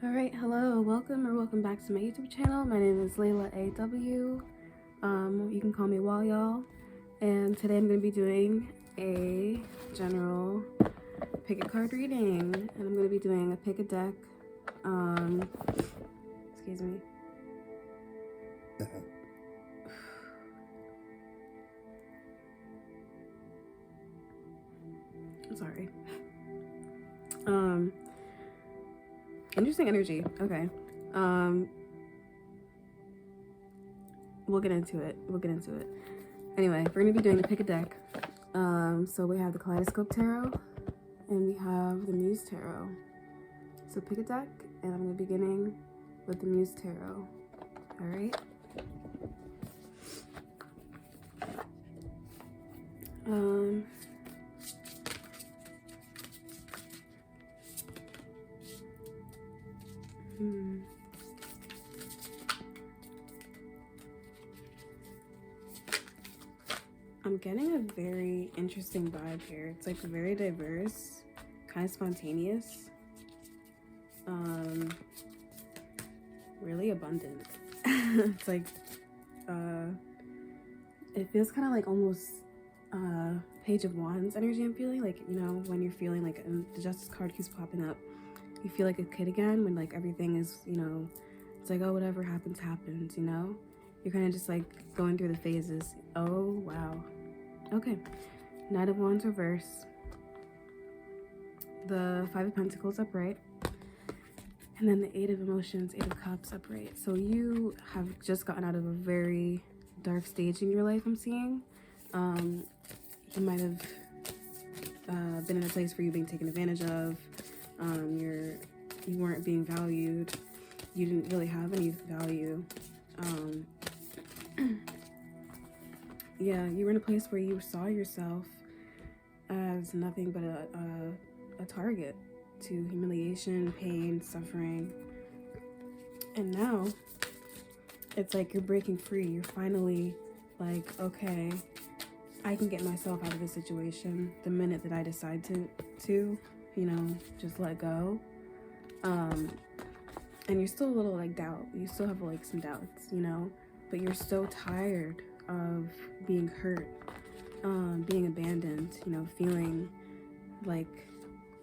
Alright, hello, welcome back to my YouTube channel. My name is Layla AW. You can call me Wall Y'all. And today I'm going to be doing a general pick a card reading. And I'm going to be doing a pick a deck. Excuse me. I'm sorry. Interesting energy. Okay. We'll get into it. Anyway, we're gonna be doing the pick a deck. So we have the Kaleidoscope Tarot and we have the Muse Tarot. So pick a deck, and I'm gonna be beginning with the Muse Tarot. All right. I'm getting a very interesting vibe here. It's like very diverse, kind of spontaneous, really abundant. It's like, it feels kind of like almost Page of Wands energy. I'm feeling like, you know, when you're feeling like the Justice card keeps popping up, you feel like a kid again when like everything is, you know, it's like, oh, whatever happens, happens, you know? You're kind of just like going through the phases. Oh, wow. Okay. Knight of Wands reverse. The Five of Pentacles upright. And then the Eight of Emotions, Eight of Cups upright. So you have just gotten out of a very dark stage in your life, I'm seeing. You might have been in a place where you're being taken advantage of. You weren't being valued. You didn't really have any value. Yeah, you were in a place where you saw yourself as nothing but a target to humiliation, pain, suffering. And now it's like you're breaking free. You're finally like, okay, I can get myself out of this situation the minute that I decide to, you know, just let go. And you're still a little like doubt. You still have like some doubts, you know, but you're so tired of being hurt, being abandoned, you know, feeling like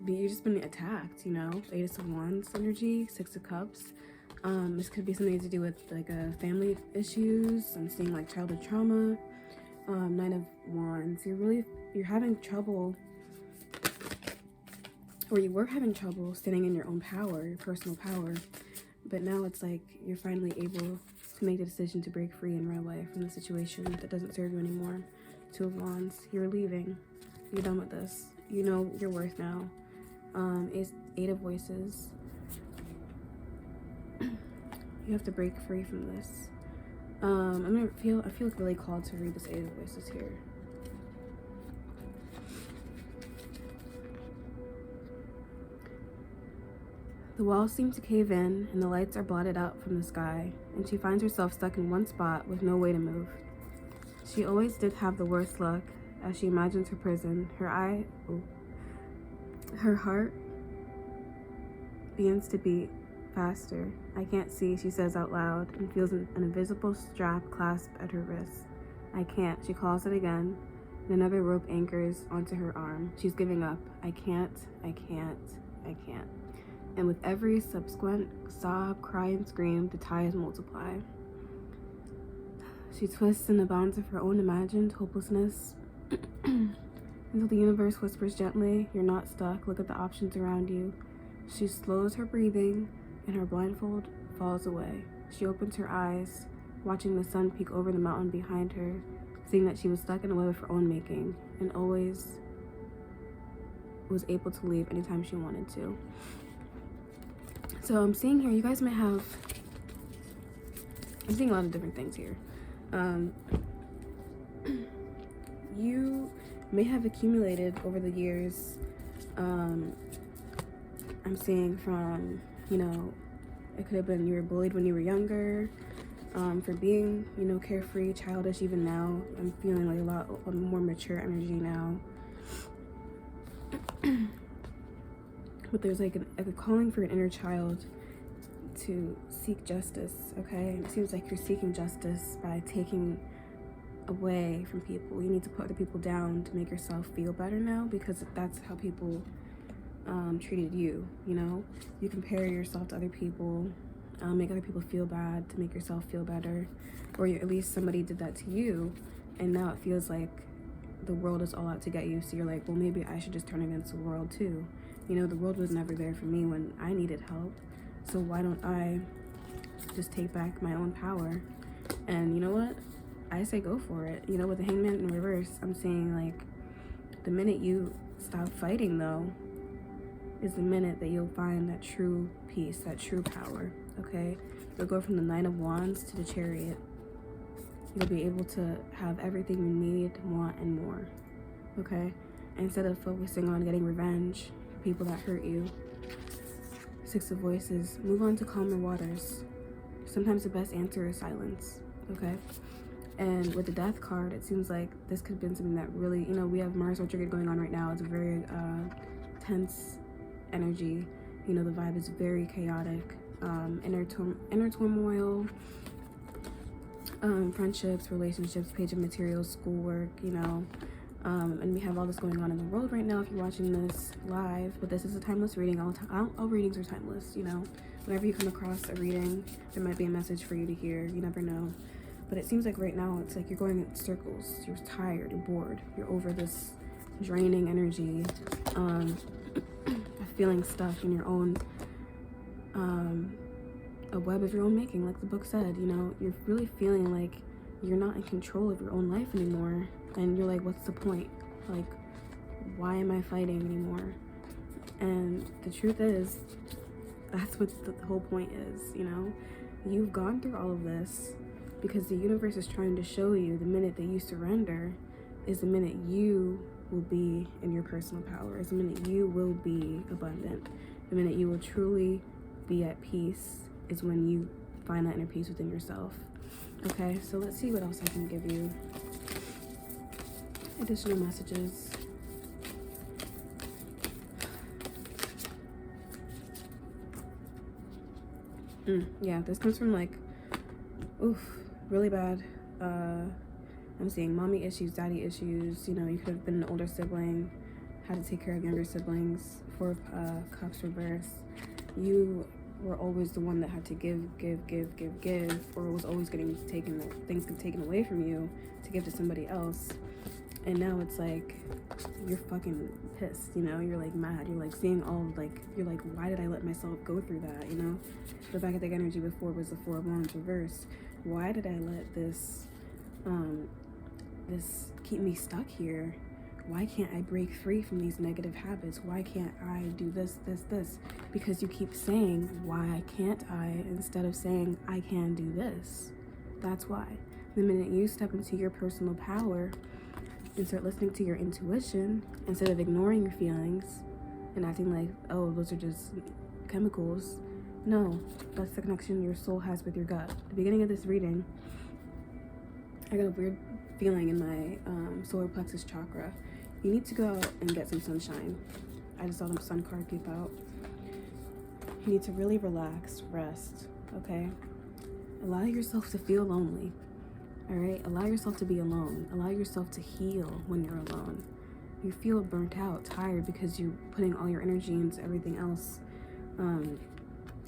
you've just been attacked, you know. Eight of Wands energy, Six of Cups. This could be something to do with like family issues. I'm seeing like childhood trauma. Nine of Wands. You're having trouble, or you were having trouble standing in your own power, your personal power. But now it's like you're finally able to make the decision to break free and run away from the situation that doesn't serve you anymore. Two of Wands. You're leaving. You're done with this. You know your worth now. Eight of Voices. You have to break free from this. I feel really called to read this Eight of Voices here. The walls seem to cave in, and the lights are blotted out from the sky, and she finds herself stuck in one spot with no way to move. She always did have the worst luck, as she imagines her prison. Her heart begins to beat faster. I can't see, she says out loud, and feels an invisible strap clasp at her wrist. I can't, she calls it again, and another rope anchors onto her arm. She's giving up. I can't. And with every subsequent sob, cry, and scream, the ties multiply. She twists in the bonds of her own imagined hopelessness until the universe whispers gently, you're not stuck, look at the options around you. She slows her breathing, and her blindfold falls away. She opens her eyes, watching the sun peek over the mountain behind her, seeing that she was stuck in a web of her own making, and always was able to leave anytime she wanted to. So I'm seeing here, you guys might have, I'm seeing a lot of different things here. You may have accumulated over the years, I'm seeing from, you know, it could have been you were bullied when you were younger, for being, you know, carefree, childish. Even now, I'm feeling like a lot of more mature energy now. But there's like a calling for an inner child to seek justice, okay? It seems like you're seeking justice by taking away from people. You need to put other people down to make yourself feel better now, because that's how people treated you, you know? You compare yourself to other people, make other people feel bad to make yourself feel better, or at least somebody did that to you, and now it feels like the world is all out to get you. So you're like, well, maybe I should just turn against the world too. You know, the world was never there for me when I needed help, so why don't I just take back my own power? And you know what? I say go for it. You know, with the Hangman in reverse, I'm saying, like, the minute you stop fighting, though, is the minute that you'll find that true peace, that true power, okay? You'll go from the Nine of Wands to the Chariot. You'll be able to have everything you need, want, and more, okay? Instead of focusing on getting revenge for people that hurt you. Six of Voices, move on to calmer waters. Sometimes the best answer is silence, okay? And with the Death card, it seems like this could have been something that really, you know, we have Mars retrograde going on right now. It's a very tense energy. You know, the vibe is very chaotic. Inner turmoil, friendships, relationships, Page of Materials, schoolwork, you know. And we have all this going on in the world right now if you're watching this live. But this is a timeless reading. All readings are timeless, you know. Whenever you come across a reading, there might be a message for you to hear. You never know. But it seems like right now it's like you're going in circles. You're tired, you're bored, you're over this draining energy, feeling stuck in your own, a web of your own making, like the book said. You know, you're really feeling like you're not in control of your own life anymore. And you're like, what's the point? Like, why am I fighting anymore? And the truth is, that's what the whole point is, you know? You've gone through all of this because the universe is trying to show you the minute that you surrender is the minute you will be in your personal power, is the minute you will be abundant. The minute you will truly be at peace is when you find that inner peace within yourself. Okay, so let's see what else I can give you. Additional messages. Yeah, this comes from like, really bad. I'm seeing mommy issues, daddy issues. You know, you could have been an older sibling, had to take care of younger siblings. Four of Cups reverse. You were always the one that had to give, or was always getting things taken away from you to give to somebody else. And now it's like you're fucking pissed, you know? You're like mad. You're like seeing all like, you're like, why did I let myself go through that, you know? The back of the energy before was the Four of Wands reversed. Why did I let this keep me stuck here? Why can't I break free from these negative habits? Why can't I do this? Because you keep saying, why can't I, instead of saying, I can do this. That's why. The minute you step into your personal power and start listening to your intuition, instead of ignoring your feelings and acting like, oh, those are just chemicals. No, that's the connection your soul has with your gut. At the beginning of this reading, I got a weird feeling in my solar plexus chakra. You need to go out and get some sunshine. I just saw the sun card peep out. You need to really relax, rest, okay? Allow yourself to feel lonely, all right? Allow yourself to be alone. Allow yourself to heal when you're alone. You feel burnt out, tired, because you're putting all your energy into everything else,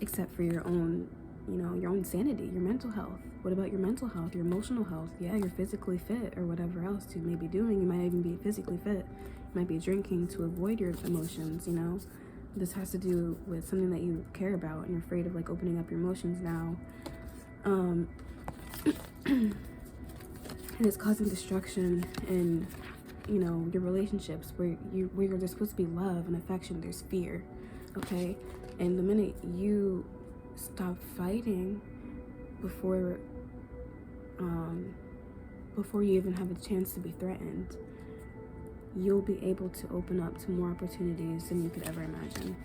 except for your own, you know, your own sanity, your mental health. What about your mental health, your emotional health? Yeah, you're physically fit or whatever else you may be doing. You might even be physically fit. You might be drinking to avoid your emotions, you know? This has to do with something that you care about and you're afraid of like opening up your emotions now. And it's causing destruction in, you know, your relationships where there's supposed to be love and affection, there's fear, okay? And the minute you stop fighting before you even have a chance to be threatened, you'll be able to open up to more opportunities than you could ever imagine,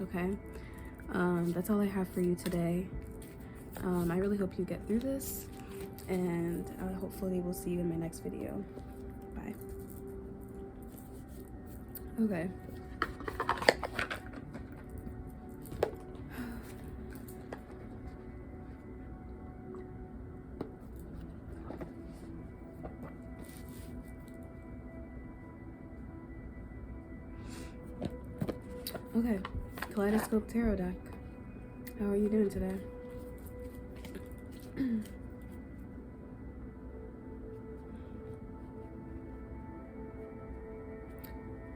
okay? That's all I have for you today. I really hope you get through this, and hopefully we'll see you in my next video. Bye. Okay. Okay, Kaleidoscope Tarot deck. How are you doing today?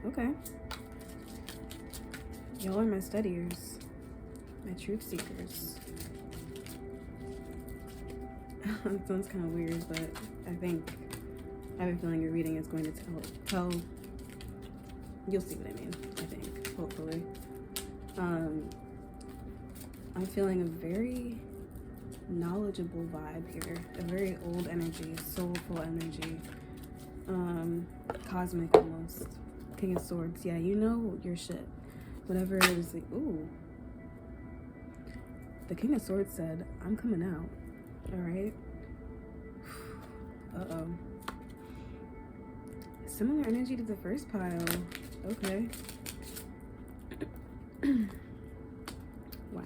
Okay. Y'all are my studiers, my truth seekers. It sounds kind of weird, but I have a feeling your reading is going to tell. You'll see what I mean. I think, hopefully. I'm feeling a very knowledgeable vibe here, a very old energy, soulful energy, cosmic almost. King of Swords. Yeah, you know your shit. Whatever it is. Ooh. The King of Swords said, I'm coming out. Alright? Uh-oh. Similar energy to the first pile. Okay. Wow.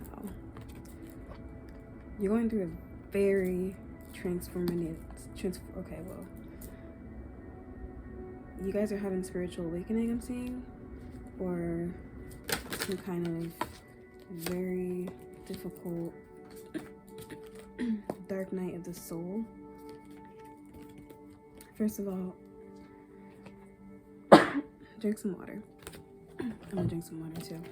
You're going through a very transformative... okay, well. You guys are having spiritual awakening, I'm seeing. Or some kind of very difficult dark night of the soul. First of all, drink some water. I'm gonna drink some water too.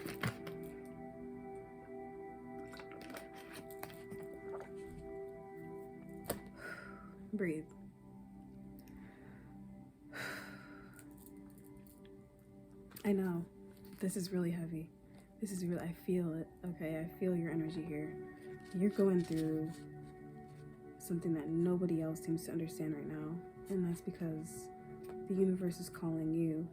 Breathe. I know. This is really heavy. This is real. I feel it. Okay, I feel your energy here. You're going through something that nobody else seems to understand right now. And that's because the universe is calling you.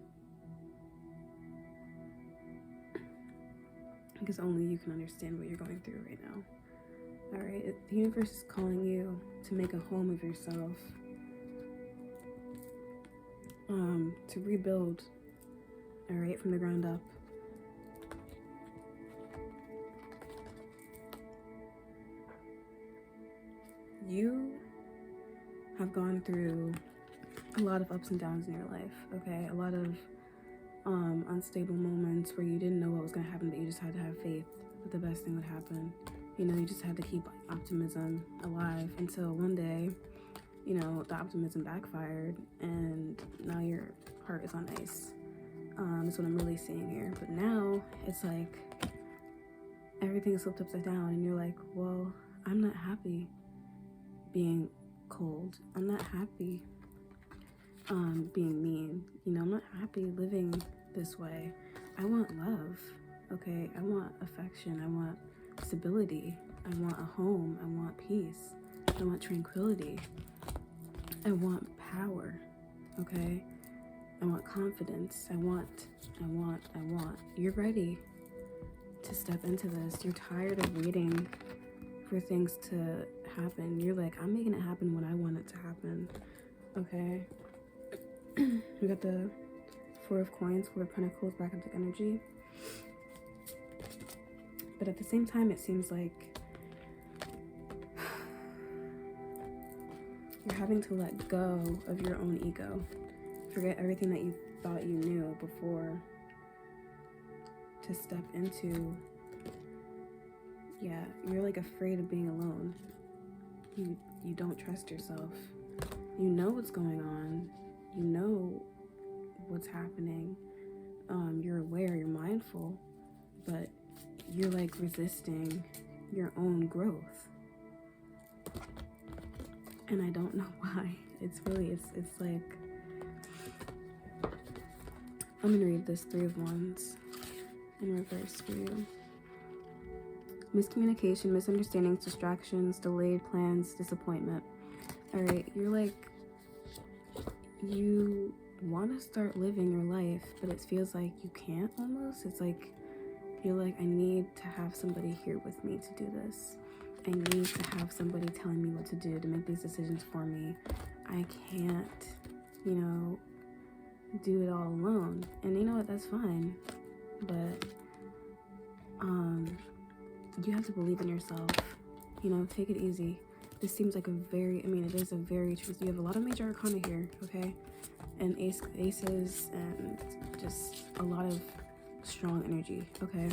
Because only you can understand what you're going through right now. Alright, the universe is calling you to make a home of yourself. To rebuild, alright, from the ground up. You have gone through a lot of ups and downs in your life, okay? A lot of unstable moments where you didn't know what was going to happen, but you just had to have faith that the best thing would happen. You know, you just had to keep optimism alive until one day, you know, the optimism backfired and now your heart is on ice. That's what I'm really seeing here. But now it's like everything is flipped upside down and you're like, well, I'm not happy being cold. I'm not happy being mean. You know, I'm not happy living this way. I want love, okay? I want affection. I want stability. I want a home. I want peace. I want tranquility. I want power, okay? I want confidence. I want. You're ready to step into this. You're tired of waiting for things to happen. You're like, I'm making it happen when I want it to happen, okay? We got the Four of Coins, Four of Pentacles, back into energy. But at the same time, it seems like you're having to let go of your own ego. Forget everything that you thought you knew before to step into, yeah, you're like afraid of being alone. You don't trust yourself. You know what's going on. You know what's happening. You're aware, you're mindful, but you're like resisting your own growth. And I don't know why. It's like, I'm gonna read this Three of Wands in reverse for you. Miscommunication, misunderstandings, distractions, delayed plans, disappointment. Alright, you're like, you want to start living your life, but it feels like you can't almost. It's like, you're like, I need to have somebody here with me to do this. I need to have somebody telling me what to do, to make these decisions for me. I can't, you know, do it all alone. And you know what, that's fine. But, you have to believe in yourself. You know, take it easy. This seems like a very, I mean, it is a very, you have a lot of major arcana here, okay? And aces and just a lot of strong energy, okay?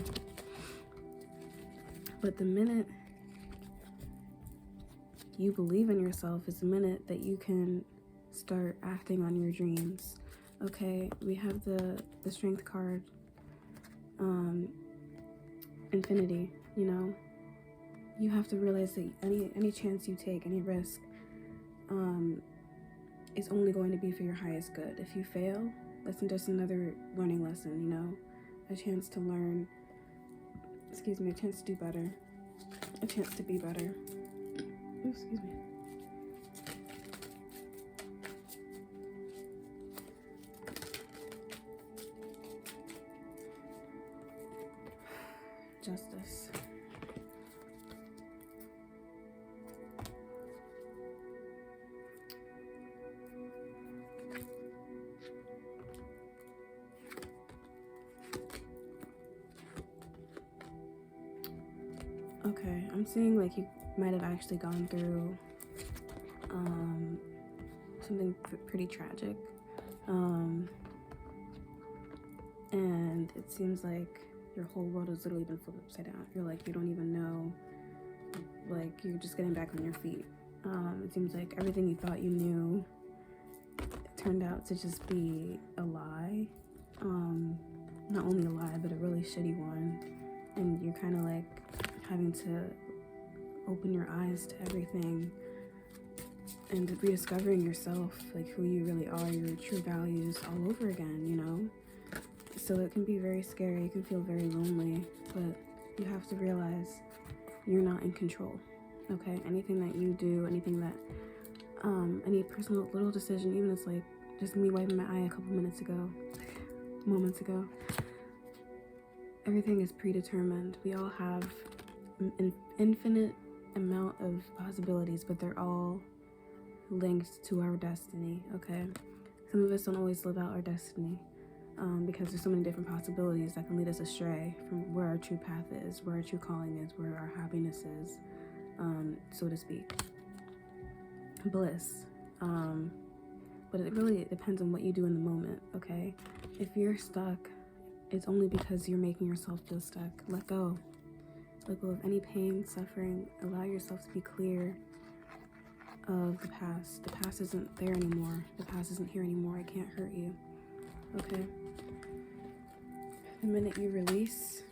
But the minute you believe in yourself is the minute that you can start acting on your dreams, okay? We have the strength card, infinity, you know? You have to realize that any chance you take, any risk, is only going to be for your highest good. If you fail, that's just another learning lesson, you know? A chance to learn, a chance to do better, a chance to be better. Ooh, excuse me. Justice. Okay, I'm seeing like you might have actually gone through something pretty tragic, and it seems like your whole world has literally been flipped upside down. You're like, you don't even know, like you're just getting back on your feet. It seems like everything you thought you knew turned out to just be a lie. Not only a lie, but a really shitty one. And you're kind of like having to open your eyes to everything and rediscovering yourself, like who you really are, your true values all over again, you know? So it can be very scary, it can feel very lonely, but you have to realize you're not in control, okay? Anything that you do, anything that, any personal little decision, even if it's like just me wiping my eye a couple moments ago, everything is predetermined. We all have an infinite amount of possibilities, but they're all linked to our destiny, okay? Some of us don't always live out our destiny because there's so many different possibilities that can lead us astray from where our true path is, where our true calling is, where our happiness is, so to speak. Bliss. But it really depends on what you do in the moment, okay? If you're stuck, it's only because you're making yourself feel stuck. Let go. Let go of any pain, suffering. Allow yourself to be clear of the past. The past isn't there anymore. The past isn't here anymore. It can't hurt you. Okay? The minute you release,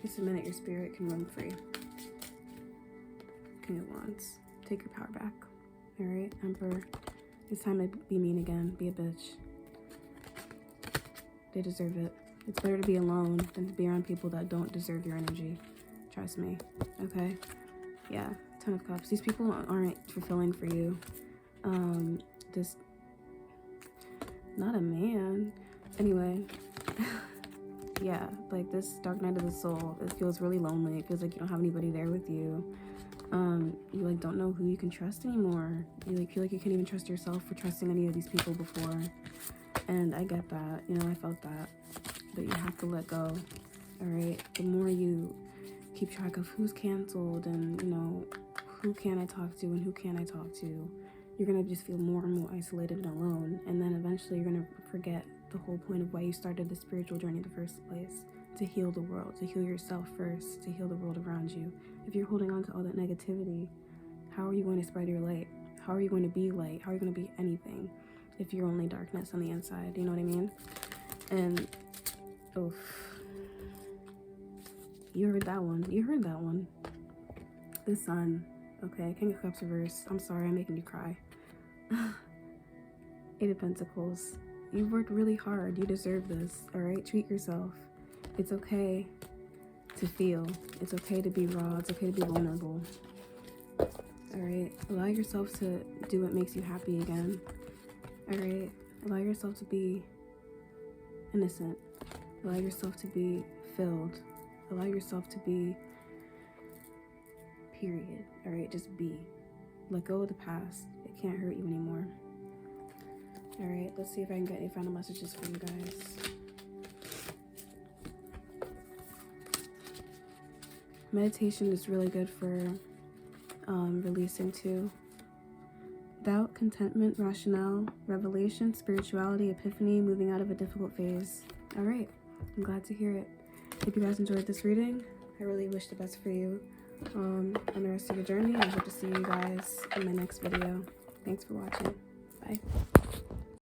it's the minute your spirit can roam free. King of Wands. Take your power back. Alright, Emperor. It's time to be mean again. Be a bitch. They deserve it. It's better to be alone than to be around people that don't deserve your energy. Trust me. Okay? Yeah. 10 of Cups. These people aren't fulfilling for you. Just not a man. Anyway. Yeah. Like this dark night of the soul. It feels really lonely. It feels like you don't have anybody there with you. You like don't know who you can trust anymore. You like feel like you can't even trust yourself for trusting any of these people before. And I get that, you know, I felt that. But you have to let go. Alright? The more you keep track of who's canceled and, you know, who can I talk to and who can I talk to, you're gonna just feel more and more isolated and alone. And then eventually you're gonna forget the whole point of why you started the spiritual journey in the first place. To heal the world, to heal yourself first, to heal the world around you. If you're holding on to all that negativity, how are you going to spread your light? How are you going to be light? How are you going to be anything if you're only darkness on the inside? You know what I mean? And, oof. You heard that one. You heard that one. The Sun. Okay, King of Cups reverse. I'm sorry, I'm making you cry. 8 of Pentacles. You've worked really hard. You deserve this, alright? Treat yourself. It's okay to feel. It's okay to be raw. It's okay to be vulnerable. Alright? Allow yourself to do what makes you happy again. Alright? Allow yourself to be innocent. Allow yourself to be filled. Allow yourself to be, period. Alright? Just be. Let go of the past. It can't hurt you anymore. Alright? Let's see if I can get any final messages for you guys. Meditation is really good for releasing too. Doubt, contentment, rationale, revelation, spirituality, epiphany, moving out of a difficult phase. All right, I'm glad to hear it. Hope you guys enjoyed this reading. I really wish the best for you on the rest of your journey. I hope to see you guys in my next video. Thanks for watching. Bye.